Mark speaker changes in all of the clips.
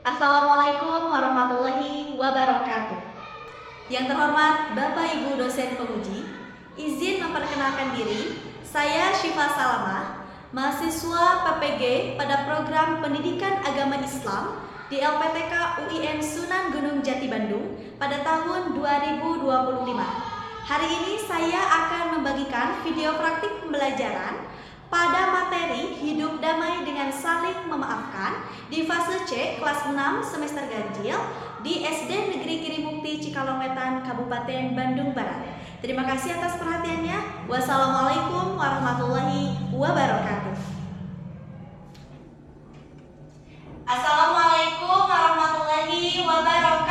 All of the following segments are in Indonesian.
Speaker 1: Assalamualaikum warahmatullahi wabarakatuh. Yang terhormat Bapak Ibu dosen penguji, izin memperkenalkan diri. Saya Syifa Salamah, mahasiswa PPG pada program Pendidikan Agama Islam di LPTK UIN Sunan Gunung Jati Bandung pada tahun 2025. Hari ini saya akan membagikan video praktik pembelajaran pada materi Hidup Damai dengan Saling Memaafkan di fase C kelas 6 semester ganjil di SD Negeri Kirimukti Cikalongwetan, Kabupaten Bandung Barat. Terima kasih atas perhatiannya. Wassalamualaikum warahmatullahi wabarakatuh. Assalamualaikum warahmatullahi wabarakatuh.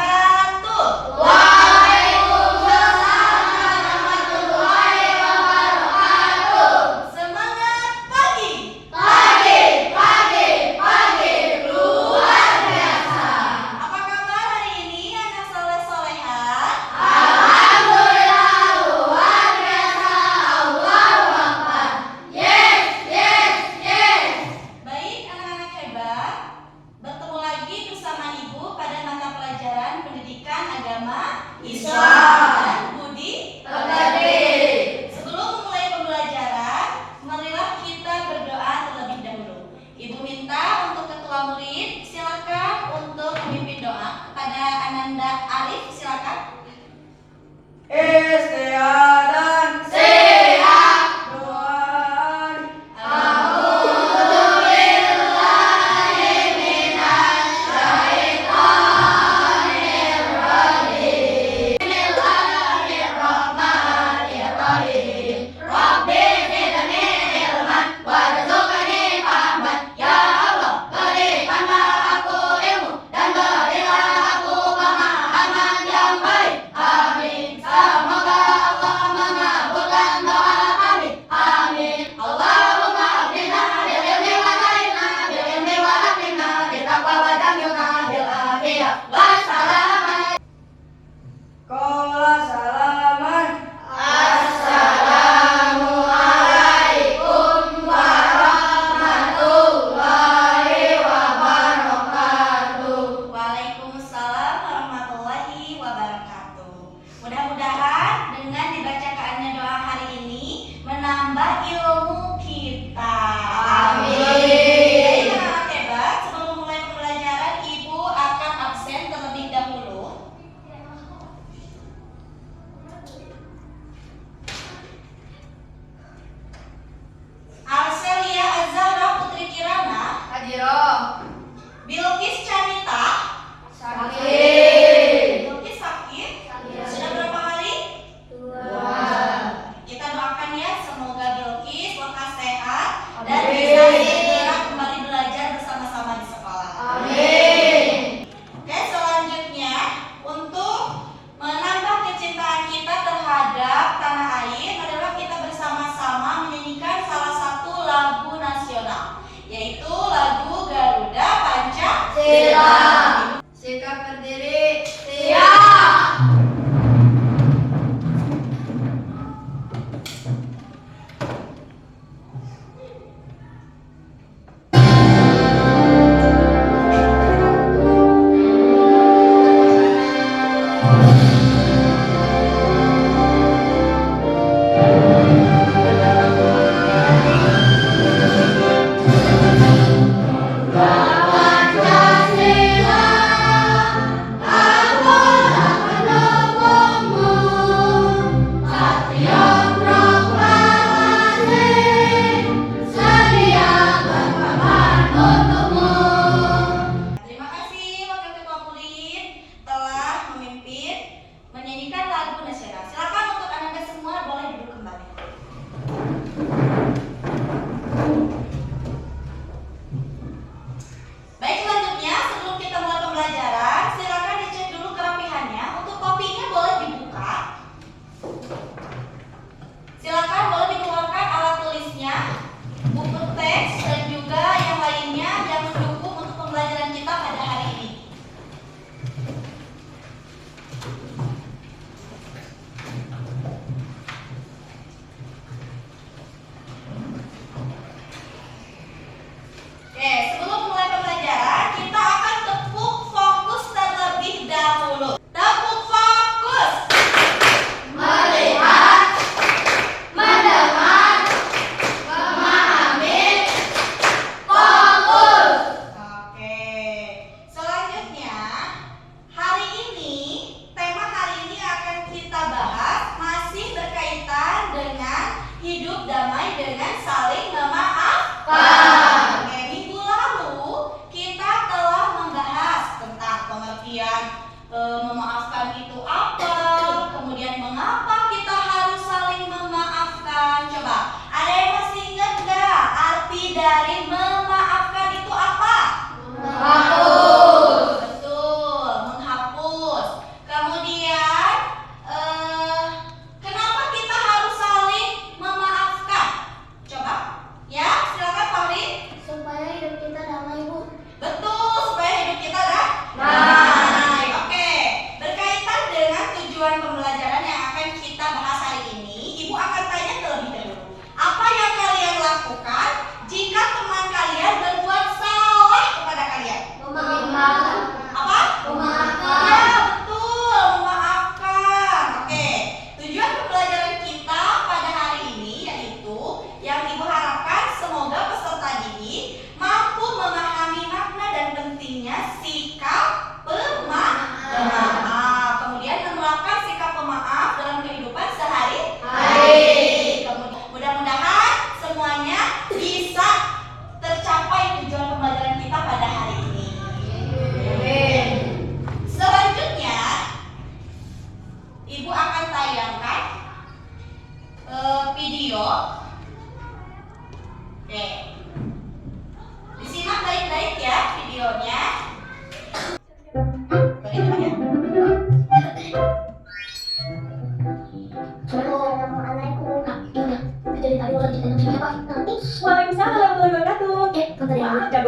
Speaker 2: Pancasila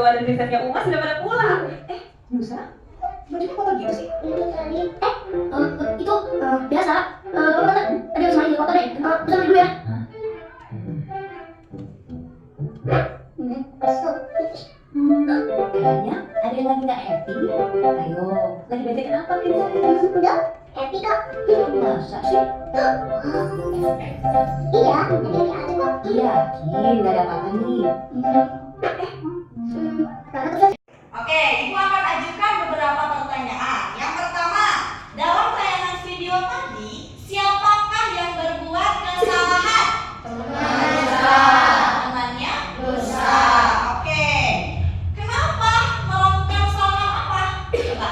Speaker 2: kedua dan prinsesnya Uma sudah pada pulang. Nusa, bajunya kotor gitu sih?
Speaker 3: Itu biasa. Kamu kan tadi harus main di kotor deh. Nusa beli dulu ya.
Speaker 2: Kayaknya ada yang lagi nggak happy. Ayo, lagi bete kenapa kita?
Speaker 3: Udah, happy kok.
Speaker 2: Masa sih?
Speaker 3: Iya, happy aja kok.
Speaker 2: Yakin, nggak ada apa-apa nih.
Speaker 1: Oke, Ibu akan ajukan beberapa pertanyaan. Yang pertama, dalam tayangan video tadi, siapakah yang berbuat kesalahan? Temannya? Dosa. Oke. Kenapa melakukan kesalahan apa? Coba.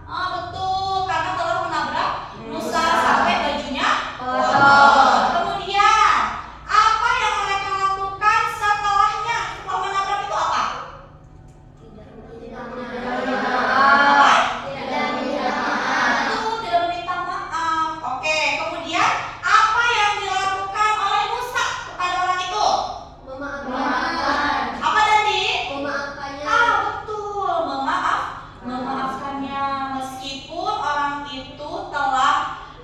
Speaker 1: Oh, betul, karena telah menabrak Musa sampai bajunya kotor. Kemudian, apa yang mereka lakukan setelahnya? Setelah menabrak itu apa? Betul, tidak meminta maaf. Oke, kemudian apa yang dilakukan oleh Musa kepada orang itu? Apa tadi? Betul, memaafkannya meskipun orang itu telah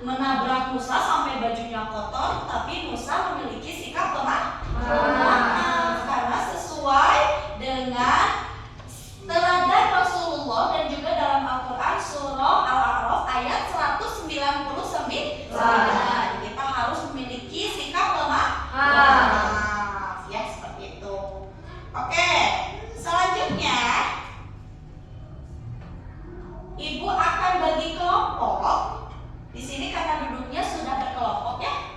Speaker 1: menabrak Musa sampai bajunya kotor, tapi Musa memiliki sikap pemaaf karena sesuai dengan teladan Rasulullah dan juga dalam Al-Quran surah Al-A'raf ayat 199. Kita harus memiliki sikap pemaaf. Ya, seperti itu. Oke, selanjutnya Ibu akan bagi kelompok. Di sini karena duduknya sudah berkelompok ya.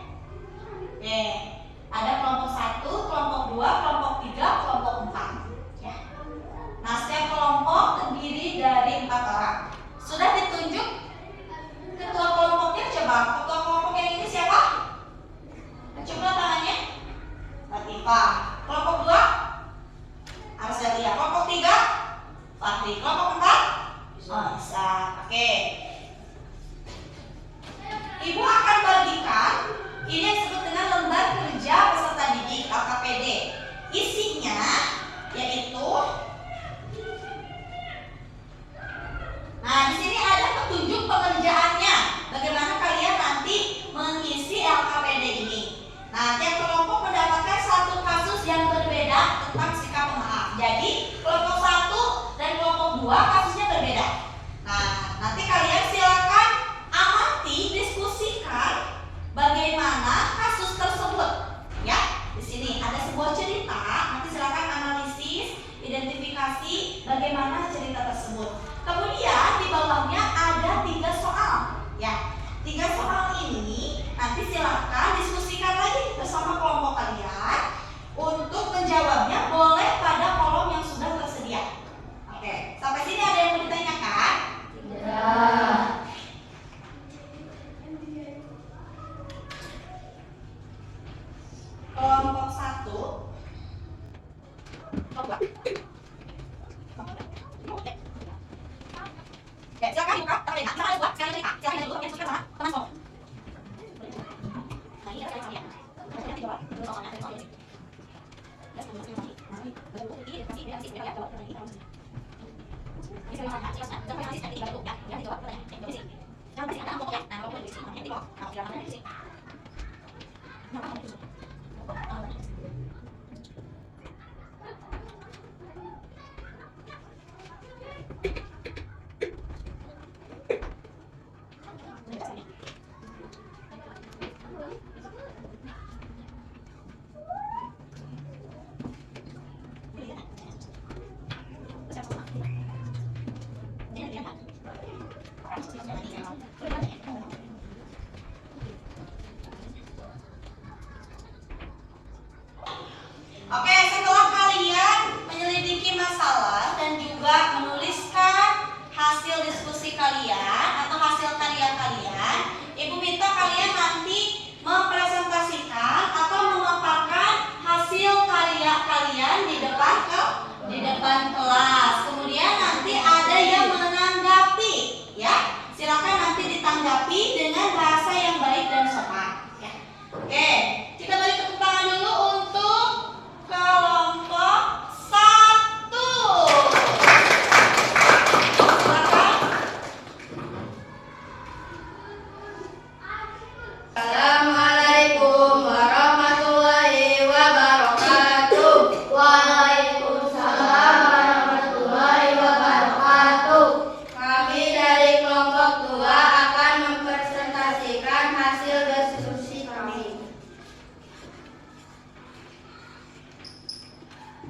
Speaker 1: Oke, ada kelompok 1, kelompok 2, kelompok 3, kelompok 4 ya. Nah, setiap kelompok terdiri dari 4 orang. Sudah ditunjuk ketua kelompoknya? Coba, ketua kelompok yang ini siapa? Coba tangannya. Latifah. Kelompok 2? Arselia. Kelompok 3? Fahri. Kelompok 4? Isa. Oke. Ibu akan bagikan ini yang disebut dengan lembar kerja peserta didik LKPD. Isinya yaitu, nah di sini ada petunjuk pengerjaannya. Bagaimana kalian nanti mengisi LKPD ini. Nah, tiap kelompok mendapatkan satu kasus yang berbeda tentang sikap pemaaf. Jadi kelompok 1 dan kelompok 2 kasusnya berbeda. Nah, nanti kalian silakan amati, diskusikan bagaimana kasus tersebut. Ya, di sini ada sebuah cerita. Nanti silakan analisis, identifikasi bagaimana cerita tersebut. Kemudian di bawahnya ada 3 soal. Ya, 3 soal ini nanti silakan diskusikan lagi bersama kelompok kalian. Untuk menjawabnya boleh pada kolom yang sudah tersedia. Oke, sampai sini ada yang mau ditanyakan? Tidak. Kelompok 1. Oke, silakan buka tangan Lena. Silakan buka sekarang Lena. Silakan dulu yang suka sama teman kamu. Nah, ini ada kalian. Nanti jawab. Dulu soalnya ada soalnya.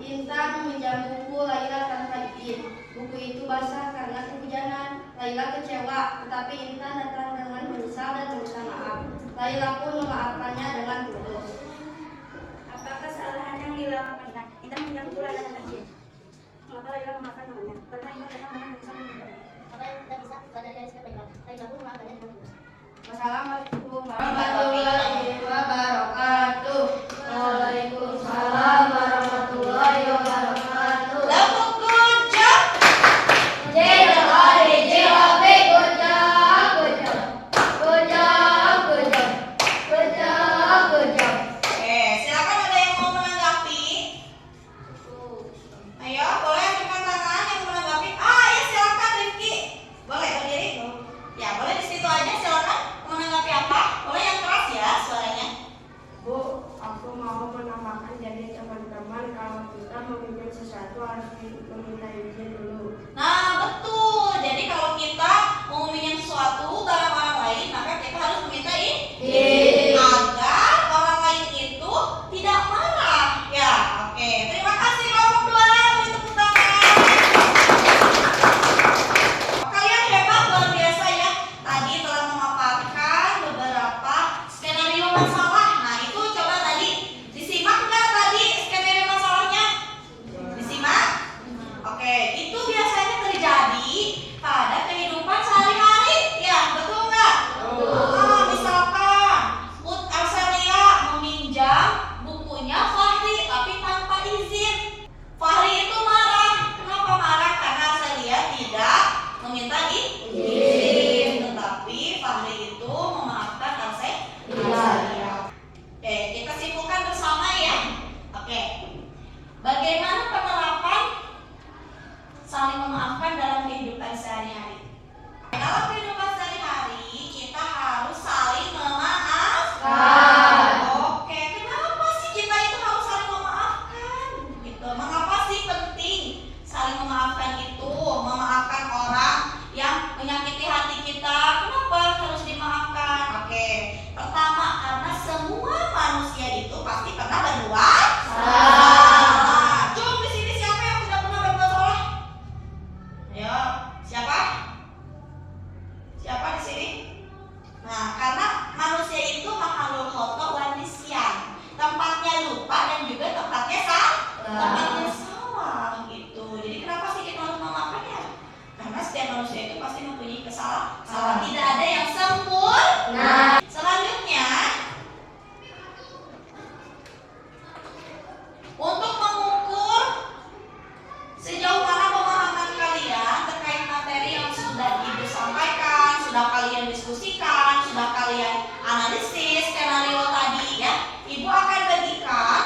Speaker 4: Intan meminjam buku Laila tanpa izin. Buku itu basah karena kehujanan. Laila kecewa, tetapi Intan datang dengan menyesal dan meminta maaf. Laila pun memaafkannya dengan tulus.
Speaker 2: Apa kesalahan yang Lila lakukan? Intan meminjam buku Laila tanpa izin. Mengapa Laila memaafkan temannya? Karena Intan datang dengan menyesal dan meminta maaf.
Speaker 3: Maka tidak bisa belajar dari sikap Laila. Laila pun memaafkannya dengan tulus.
Speaker 4: Wassalamualaikum warahmatullahi wabarakatuh. Waalaikumsalam warahmatullahi wabarakatuh. Good job. Good job. Silakan ada yang mau menanggapi? Ayo, boleh angkat tangan yang menanggapi. Ya silakan Rifki. Boleh berdiri? Ya, boleh di situ aja silakan. Menanggapi apa? Boleh yang keras ya suaranya.
Speaker 5: Bu, aku mau menambahkan jadi teman-teman kalau kita meminjam sesuatu harus meminta izin dulu.
Speaker 4: Nah, betul. Jadi kalau kita mau meminjam sesuatu barang orang lain, maka kita harus meminta izin agar orang lain itu tidak marah. Ya, oke. Terima kasih kelompok 2. Beri tepuk tangan. Kalian hebat, luar biasa ya. Tadi telah memaparkan beberapa skenario masalah. Nah, itu coba tadi disimak nggak tadi skenario masalahnya? Disimak? Oke, itu biasanya terjadi pada kehidupan sehari-hari. Ya, betul nggak? Misalkan Arselia meminjam bukunya Fahri tapi tanpa izin. Fahri itu marah. Kenapa marah? Karena Arselia tidak meminta izin. Tetapi Fahri itu memaafkan Arselia. Oke, kita simpulkan bersama ya. Oke. Bagaimana penerapan saling memaafkan dalam kehidupan sehari-hari? Dalam kehidupan sehari-hari kita harus saling memaafkan. Oke, kenapa sih kita itu harus saling memaafkan? Gitu. Mengapa sih penting saling memaafkan itu? Memaafkan orang yang menyakiti hati kita. Kenapa harus dimaafkan? Oke, pertama karena semua manusia itu pasti pernah berbuat salah. Cum, di sini siapa yang tidak pernah berbuat salah? Ayo, siapa? Siapa di sini? Nah, karena manusia itu makhluk khotok wa nisyan. Tempatnya lupa dan juga tempatnya salah gitu. Jadi kenapa sih kita harus memaafkan ya? Karena setiap manusia itu pasti mempunyai kesalahan. Tidak ada yang sempurna. Selanjutnya, untuk mengukur sejauh mana pemahaman kalian terkait materi yang sudah Ibu sampaikan, sudah kalian diskusikan, sudah kalian analisis skenario tadi ya, Ibu akan bagikan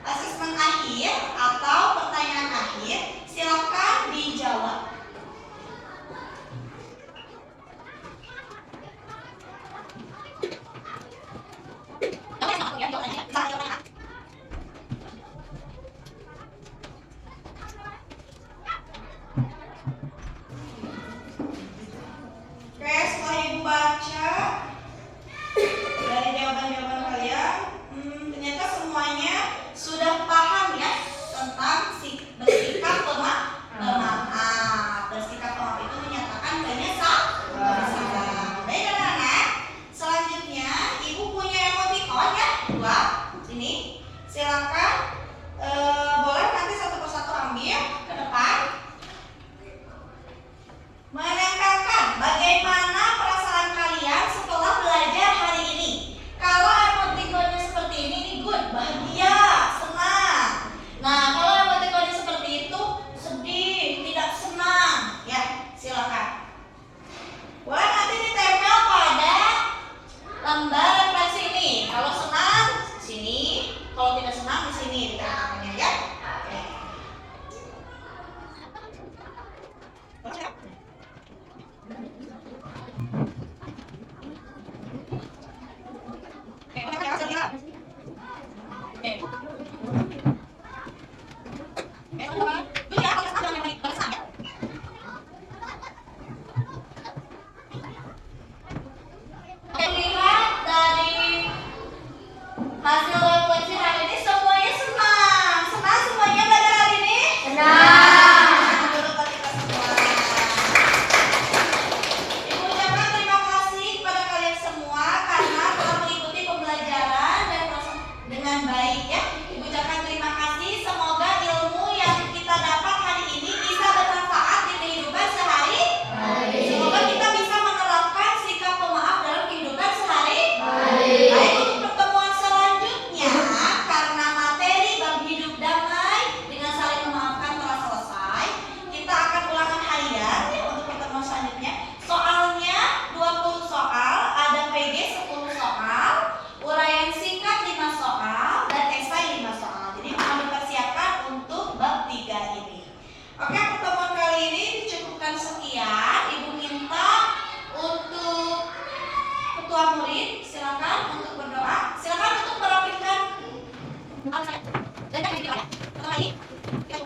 Speaker 4: asesmen akhir atau pertanyaan akhir. Silakan dijawab. Oke, setelah Ibu baca dari jawaban-jawaban kalian, ternyata semuanya sudah paham ya tentang bersikap pemaaf. Bersikap pemaaf itu menyatakan penyesalan. Baik anak-anak, selanjutnya Ibu punya emoticon ya, 2. Sini, silakan. Boleh nanti satu persatu ambil ke depan. Menempelkan bagaimana perasaan kalian setelah belajar hari ini. Kalau emoticonnya seperti ini good, bahagia, senang. Nah, kalau emoticonnya seperti itu, sedih, tidak senang. Ya, silakan. Boleh nanti ditempel pada lembar referensi ini. Kalau senang, di sini. Kalau tidak senang, di sini ditempelkannya ya. Oke. Lihat dari hasil refleksi hari ini semuanya senang semuanya belajar
Speaker 1: Oke.